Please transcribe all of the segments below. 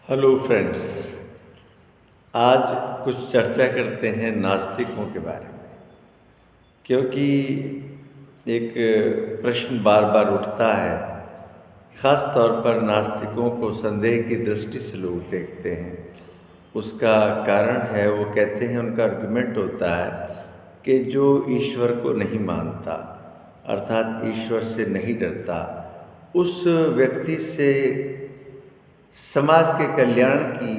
Hello friends. आज कुछ चर्चा करते हैं नास्तिकों के बारे में, क्योंकि एक प्रश्न बार बार उठता है। ख़ास तौर पर नास्तिकों को संदेह की दृष्टि से लोग देखते हैं। उसका कारण है, वो कहते हैं, उनका आर्गुमेंट होता है कि जो ईश्वर को नहीं मानता, अर्थात ईश्वर से नहीं डरता, उस व्यक्ति से समाज के कल्याण की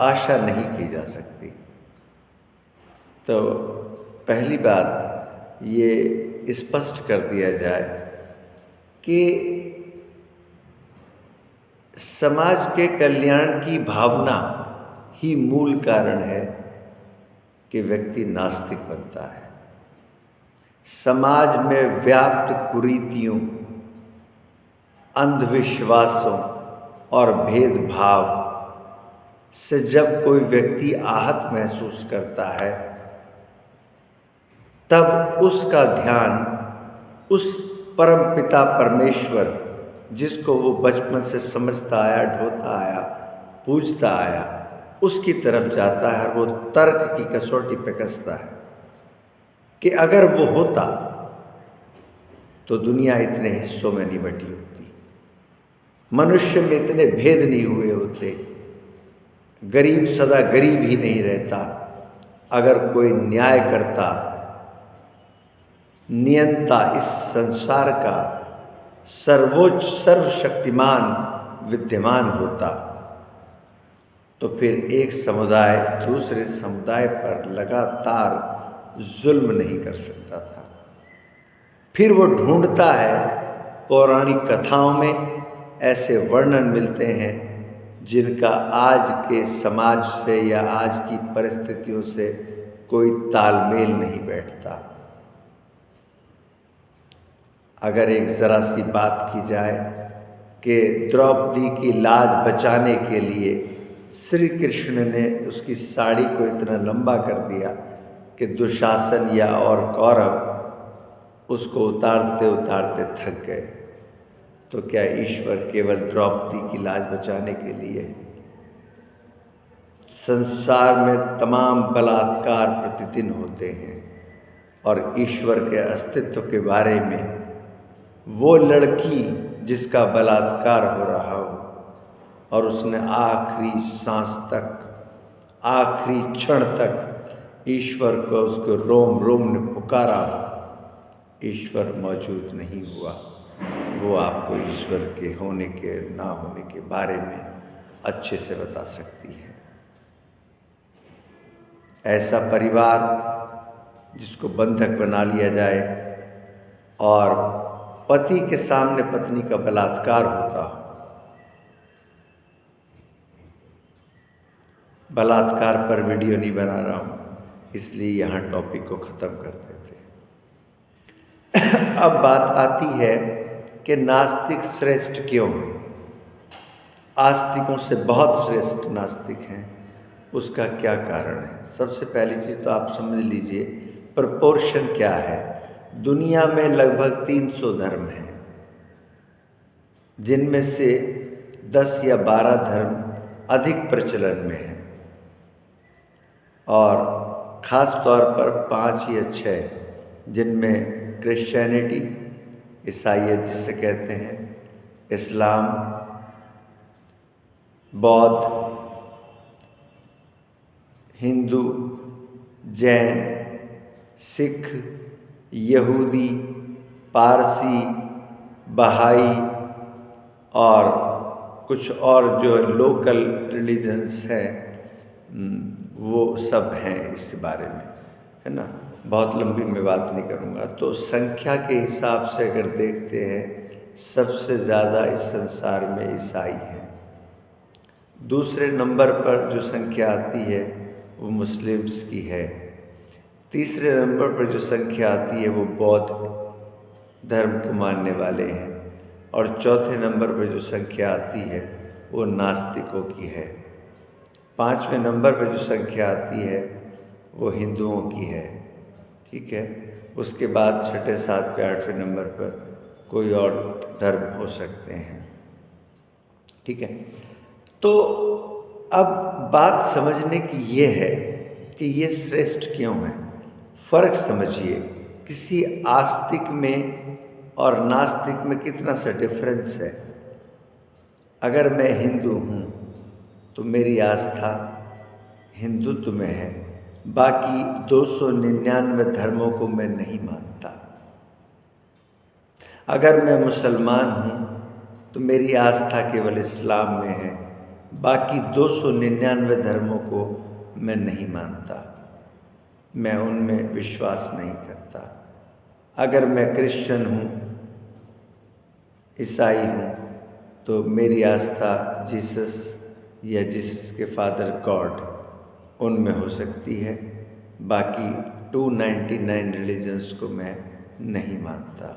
आशा नहीं की जा सकती। तो पहली बात ये स्पष्ट कर दिया जाए कि समाज के कल्याण की भावना ही मूल कारण है कि व्यक्ति नास्तिक बनता है। समाज में व्याप्त कुरीतियों, अंधविश्वासों और भेदभाव से जब कोई व्यक्ति आहत महसूस करता है, तब उसका ध्यान उस परम पिता परमेश्वर, जिसको वो बचपन से समझता आया, ढोता आया, पूजता आया, उसकी तरफ जाता है। और वो तर्क की कसौटी पे कसता है कि अगर वो होता तो दुनिया इतने हिस्सों में नहीं बटी होती, मनुष्य में इतने भेद नहीं हुए होते, गरीब सदा गरीब ही नहीं रहता। अगर कोई न्याय करता, नियंता, इस संसार का सर्वोच्च सर्वशक्तिमान विद्यमान होता, तो फिर एक समुदाय दूसरे समुदाय पर लगातार जुल्म नहीं कर सकता था। फिर वो ढूंढता है, पौराणिक कथाओं में ऐसे वर्णन मिलते हैं जिनका आज के समाज से या आज की परिस्थितियों से कोई तालमेल नहीं बैठता। अगर एक ज़रा सी बात की जाए कि द्रौपदी की लाज बचाने के लिए श्री कृष्ण ने उसकी साड़ी को इतना लंबा कर दिया कि दुशासन या और कौरव उसको उतारते उतारते थक गए, तो क्या ईश्वर केवल द्रौपदी की लाज बचाने के लिए? संसार में तमाम बलात्कार प्रतिदिन होते हैं, और ईश्वर के अस्तित्व के बारे में वो लड़की जिसका बलात्कार हो रहा हो और उसने आखिरी सांस तक, आखिरी क्षण तक ईश्वर को उसके रोम रोम ने पुकारा, ईश्वर मौजूद नहीं हुआ। वो आपको ईश्वर के होने के ना होने के बारे में अच्छे से बता सकती है। ऐसा परिवार जिसको बंधक बना लिया जाए और पति के सामने पत्नी का बलात्कार होता हो, बलात्कार पर वीडियो नहीं बना रहा हूँ, इसलिए यहाँ टॉपिक को ख़त्म कर देते हैं। अब बात आती है कि नास्तिक श्रेष्ठ क्यों हैं? आस्तिकों से बहुत श्रेष्ठ नास्तिक हैं। उसका क्या कारण है? सबसे पहली चीज़ तो आप समझ लीजिए, प्रपोर्शन क्या है। दुनिया में लगभग 300 धर्म हैं, जिनमें से 10 या 12 धर्म अधिक प्रचलन में हैं, और ख़ास तौर पर 5 या 6 जिनमें क्रिश्चियनिटी, ईसाईयत जिसे कहते हैं, इस्लाम, बौद्ध, हिंदू, जैन, सिख, यहूदी, पारसी, बहाई और कुछ और जो लोकल रिलीजन्स हैं, वो सब हैं इसके बारे में, है ना। बहुत लंबी मैं बात नहीं करूँगा। तो संख्या के हिसाब से अगर देखते हैं, सबसे ज़्यादा इस संसार में ईसाई हैं। दूसरे नंबर पर जो संख्या आती है वो मुस्लिम्स की है। तीसरे नंबर पर जो संख्या आती है वो बौद्ध धर्म को मानने वाले हैं, और चौथे नंबर पर जो संख्या आती है वो नास्तिकों की है। 5वें नंबर पर जो संख्या आती है वो हिंदुओं की है, ठीक है। उसके बाद 6, 7, 8वें नंबर पर कोई और धर्म हो सकते हैं, ठीक है। तो अब बात समझने की ये है कि ये श्रेष्ठ क्यों है। फर्क समझिए, किसी आस्तिक में और नास्तिक में कितना सा डिफरेंस है। अगर मैं हिंदू हूँ तो मेरी आस्था हिंदुत्व में है, बाकी 299 धर्मों को मैं नहीं मानता। अगर मैं मुसलमान हूँ तो मेरी आस्था केवल इस्लाम में है, बाकी 299 धर्मों को मैं नहीं मानता, मैं उनमें विश्वास नहीं करता। अगर मैं क्रिश्चियन हूँ, ईसाई हूँ, तो मेरी आस्था जीसस या जीसस के फादर गॉड उनमें हो सकती है, बाकी 299 रिलीजन्स को मैं नहीं मानता।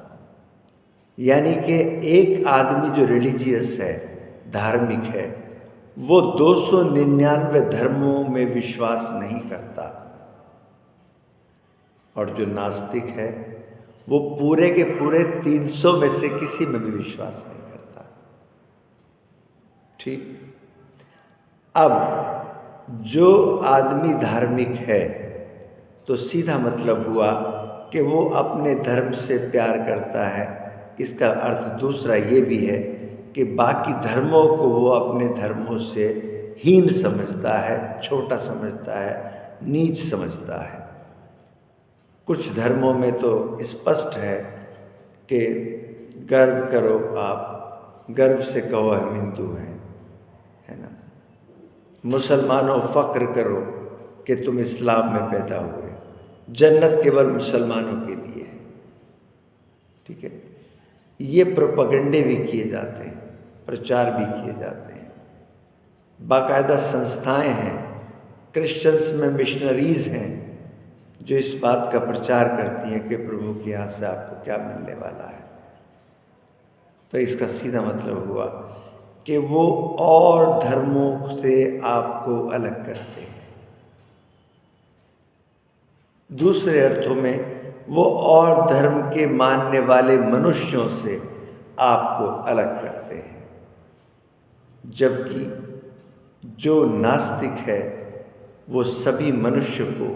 यानी कि एक आदमी जो रिलीजियस है, धार्मिक है, वो 299 धर्मों में विश्वास नहीं करता, और जो नास्तिक है वो पूरे के पूरे 300 में से किसी में भी विश्वास नहीं करता। ठीक। अब जो आदमी धार्मिक है तो सीधा मतलब हुआ कि वो अपने धर्म से प्यार करता है। इसका अर्थ दूसरा ये भी है कि बाकी धर्मों को वो अपने धर्मों से हीन समझता है, छोटा समझता है, नीच समझता है। कुछ धर्मों में तो स्पष्ट है कि गर्व करो, आप गर्व से कहो हम हिंदू हैं, है ना। मुसलमानों फ़क्र करो कि तुम इस्लाम में पैदा हुए, जन्नत केवल मुसलमानों के लिए है। ठीक है। ये प्रोपगंडे भी किए जाते हैं, प्रचार भी किए जाते हैं, बाकायदा संस्थाएं हैं, क्रिश्चियंस में मिशनरीज हैं जो इस बात का प्रचार करती हैं कि प्रभु के यहाँ से आपको क्या मिलने वाला है। तो इसका सीधा मतलब हुआ कि वो और धर्मों से आपको अलग करते हैं। दूसरे अर्थों में वो और धर्म के मानने वाले मनुष्यों से आपको अलग करते हैं, जबकि जो नास्तिक है वो सभी मनुष्य को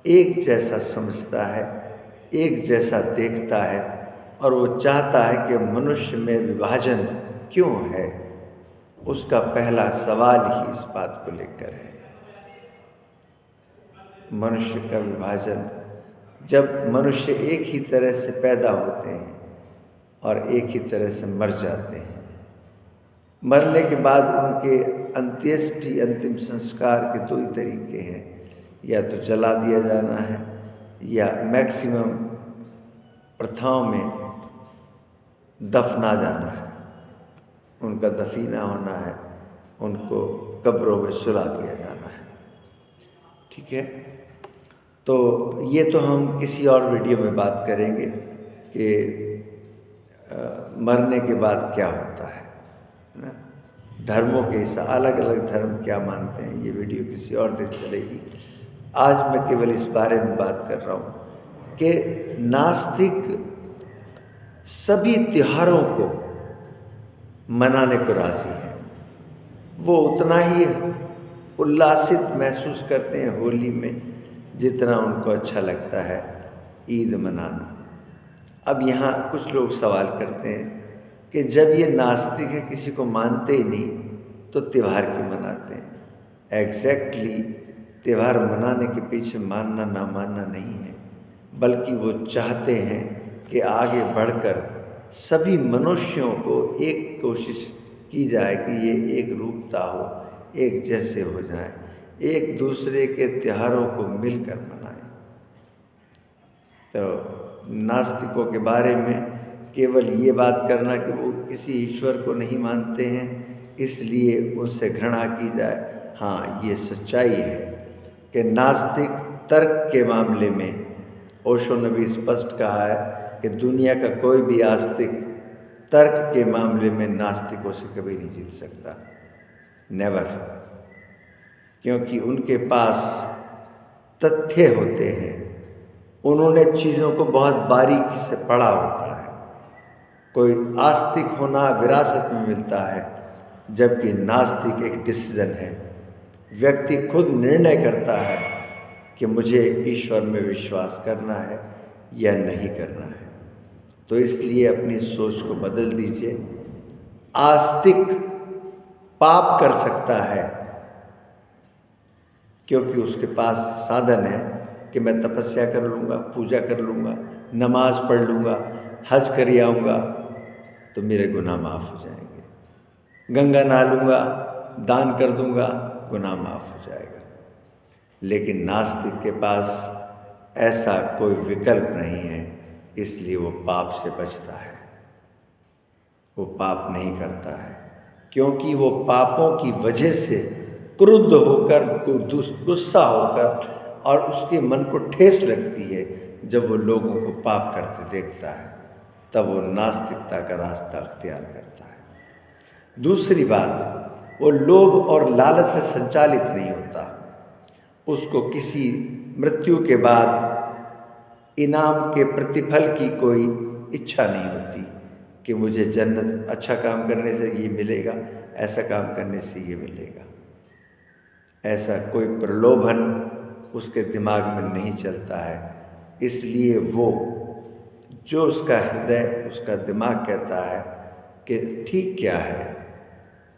एक जैसा समझता है, एक जैसा देखता है, और वो चाहता है कि मनुष्य में विभाजन क्यों है। उसका पहला सवाल ही इस बात को लेकर है। मनुष्य का विभाजन, जब मनुष्य एक ही तरह से पैदा होते हैं और एक ही तरह से मर जाते हैं, मरने के बाद उनके अंत्येष्टि, अंतिम संस्कार के दो ही तरीके हैं, या तो जला दिया जाना है या मैक्सिमम प्रथाओं में दफना जाना है, उनका दफीना होना है, उनको कब्रों में सुला दिया जाना है। ठीक है। तो ये तो हम किसी और वीडियो में बात करेंगे कि मरने के बाद क्या होता है ना। धर्मों के हिसाब, अलग अलग धर्म क्या मानते हैं, ये वीडियो किसी और दिन चलेगी। आज मैं केवल इस बारे में बात कर रहा हूँ कि नास्तिक सभी त्योहारों को मनाने को राजी हैं। वो उतना ही उल्लासित महसूस करते हैं होली में जितना उनको अच्छा लगता है ईद मनाना। अब यहाँ कुछ लोग सवाल करते हैं कि जब ये नास्तिक है, किसी को मानते ही नहीं, तो त्यौहार क्यों मनाते हैं। एग्जैक्टली त्यौहार मनाने के पीछे मानना ना मानना नहीं है, बल्कि वो चाहते हैं कि आगे बढ़कर सभी मनुष्यों को एक कोशिश की जाए कि ये एक रूपता हो, एक जैसे हो जाए, एक दूसरे के त्योहारों को मिलकर मनाएं। तो नास्तिकों के बारे में केवल ये बात करना कि वो किसी ईश्वर को नहीं मानते हैं इसलिए उनसे घृणा की जाए, हाँ ये सच्चाई है कि नास्तिक तर्क के मामले में ओशो ने भी स्पष्ट कहा है कि दुनिया का कोई भी आस्तिक तर्क के मामले में नास्तिकों से कभी नहीं जीत सकता, नेवर। क्योंकि उनके पास तथ्य होते हैं, उन्होंने चीज़ों को बहुत बारीकी से पढ़ा होता है। कोई आस्तिक होना विरासत में मिलता है, जबकि नास्तिक एक डिसीजन है। व्यक्ति खुद निर्णय करता है कि मुझे ईश्वर में विश्वास करना है या नहीं करना है। तो इसलिए अपनी सोच को बदल दीजिए। आस्तिक पाप कर सकता है क्योंकि उसके पास साधन है कि मैं तपस्या कर लूँगा, पूजा कर लूँगा, नमाज पढ़ लूँगा, हज कर आऊँगा तो मेरे गुनाह माफ़ हो जाएंगे, गंगा नहा लूँगा, दान कर दूँगा, गुनाह माफ़ हो जाएगा। लेकिन नास्तिक के पास ऐसा कोई विकल्प नहीं है, इसलिए वो पाप से बचता है, वो पाप नहीं करता है, क्योंकि वो पापों की वजह से क्रुद्ध होकर, गुस्सा होकर, और उसके मन को ठेस लगती है जब वो लोगों को पाप करते देखता है, तब वो नास्तिकता का रास्ता अख्तियार करता है। दूसरी बात, वो लोभ और लालच से संचालित नहीं होता। उसको किसी मृत्यु के बाद इनाम के प्रतिफल की कोई इच्छा नहीं होती कि मुझे जन्नत, अच्छा काम करने से ये मिलेगा, ऐसा काम करने से ये मिलेगा। ऐसा कोई प्रलोभन उसके दिमाग में नहीं चलता है। इसलिए वो जो उसका हृदय, उसका दिमाग कहता है कि ठीक क्या है,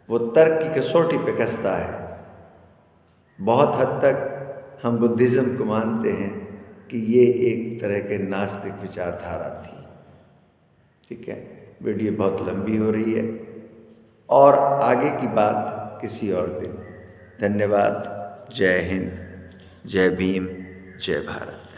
वो तर्क की कसौटी पे कसता है। बहुत हद तक हम बुद्धिज़्म को मानते हैं कि ये एक तरह के नास्तिक विचारधारा थी। ठीक है, वीडियो बहुत लंबी हो रही है और आगे की बात किसी और दिन। धन्यवाद। जय हिंद, जय भीम, जय भारत।